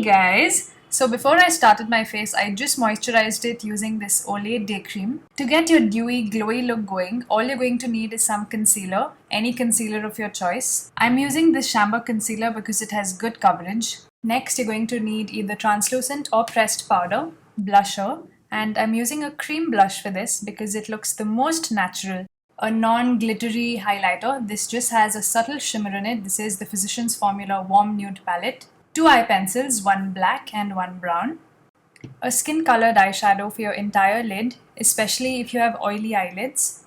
Guys, so before I started my face, I just moisturized it using this Olay day cream. To get your dewy, glowy look going, all you're going to need is some concealer, any concealer of your choice. I'm using this Chambor concealer because it has good coverage. Next, you're going to need either translucent or pressed powder, blusher, and I'm using a cream blush for this because it looks the most natural. A non-glittery highlighter. This just has a subtle shimmer in it. This is the Physicians Formula Warm Nude Palette. 2 eye pencils, one black and one brown. A skin-colored eyeshadow for your entire lid, especially if you have oily eyelids.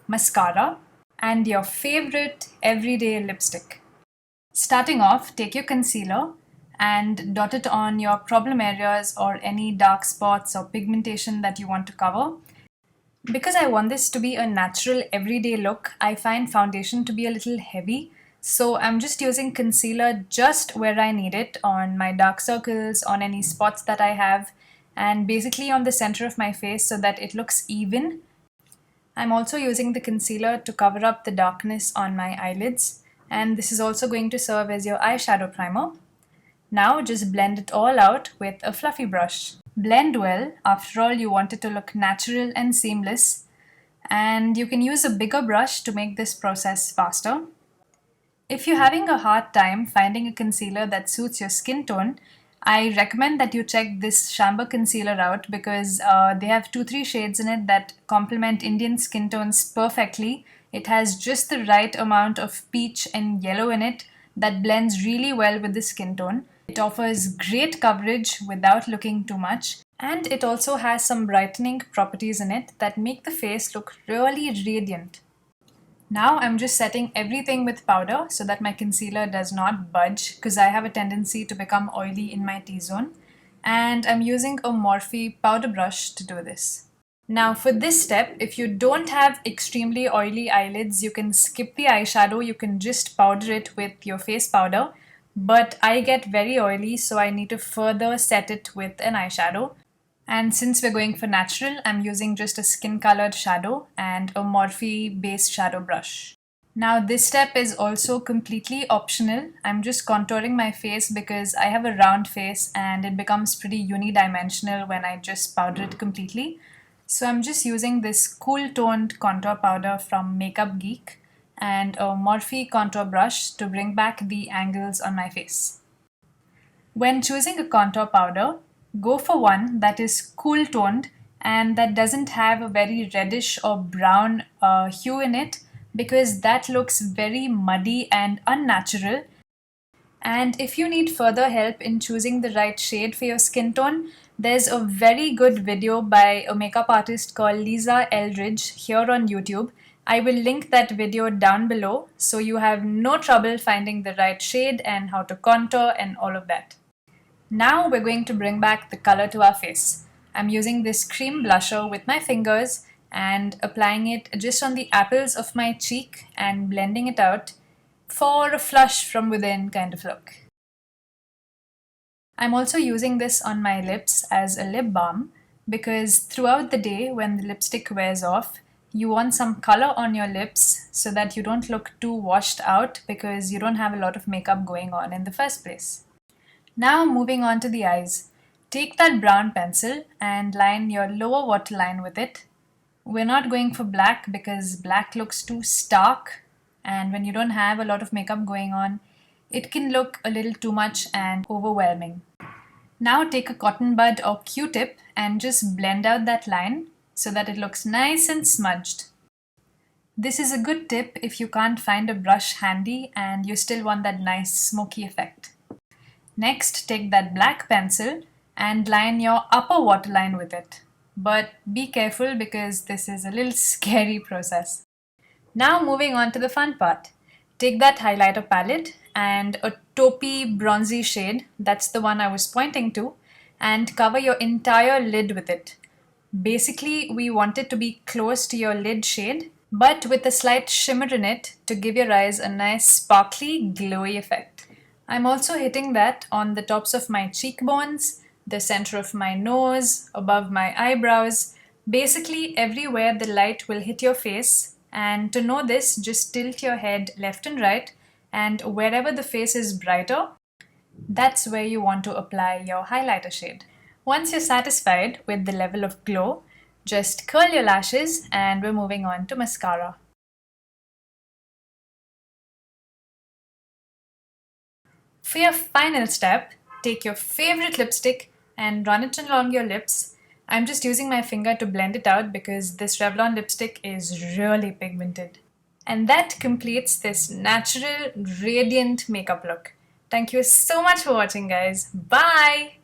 Mascara. And your favorite everyday lipstick. Starting off, take your concealer and dot it on your problem areas or any dark spots or pigmentation that you want to cover. Because I want this to be a natural everyday look, I find foundation to be a little heavy. So I'm just using concealer just where I need it, on my dark circles, on any spots that I have, and basically on the center of my face so that it looks even. I'm also using the concealer to cover up the darkness on my eyelids, and this is also going to serve as your eyeshadow primer. Now just blend it all out with a fluffy brush. Blend well, after all you want it to look natural and seamless, and you can use a bigger brush to make this process faster. If you're having a hard time finding a concealer that suits your skin tone, I recommend that you check this Chambor concealer out because they have 2-3 shades in it that complement Indian skin tones perfectly. It has just the right amount of peach and yellow in it that blends really well with the skin tone. It offers great coverage without looking too much, and it also has some brightening properties in it that make the face look really radiant. Now I'm just setting everything with powder so that my concealer does not budge because I have a tendency to become oily in my T-zone, and I'm using a Morphe powder brush to do this. Now for this step, if you don't have extremely oily eyelids, you can skip the eyeshadow, you can just powder it with your face powder, but I get very oily so I need to further set it with an eyeshadow. And since we're going for natural, I'm using just a skin-colored shadow and a Morphe base shadow brush. Now this step is also completely optional. I'm just contouring my face because I have a round face and it becomes pretty unidimensional when I just powder it completely. So I'm just using this cool toned contour powder from Makeup Geek and a Morphe contour brush to bring back the angles on my face. When choosing a contour powder, go for one that is cool toned and that doesn't have a very reddish or brown hue in it because that looks very muddy and unnatural. And if you need further help in choosing the right shade for your skin tone, there's a very good video by a makeup artist called Eldridge here on YouTube. I will link that video down below so you have no trouble finding the right shade and how to contour and all of that. Now we're going to bring back the color to our face. I'm using this cream blusher with my fingers and applying it just on the apples of my cheek and blending it out for a flush from within kind of look. I'm also using this on my lips as a lip balm because throughout the day when the lipstick wears off, you want some color on your lips so that you don't look too washed out because you don't have a lot of makeup going on in the first place. Now moving on to the eyes. Take that brown pencil and line your lower waterline with it. We're not going for black because black looks too stark, and when you don't have a lot of makeup going on, it can look a little too much and overwhelming. Now take a cotton bud or Q-tip and just blend out that line so that it looks nice and smudged. This is a good tip if you can't find a brush handy and you still want that nice smoky effect. Next, take that black pencil and line your upper waterline with it. But be careful because this is a little scary process. Now moving on to the fun part. Take that highlighter palette and a taupey bronzy shade, that's the one I was pointing to, and cover your entire lid with it. Basically, we want it to be close to your lid shade, but with a slight shimmer in it to give your eyes a nice sparkly, glowy effect. I'm also hitting that on the tops of my cheekbones, the center of my nose, above my eyebrows, basically everywhere the light will hit your face. And to know this, just tilt your head left and right, and wherever the face is brighter, That's where you want to apply your highlighter shade. Once you're satisfied with the level of glow, just curl your lashes and we're moving on to mascara. For your final step, take your favorite lipstick and run it along your lips. I'm just using my finger to blend it out because this Revlon lipstick is really pigmented. And that completes this natural, radiant makeup look. Thank you so much for watching, guys. Bye!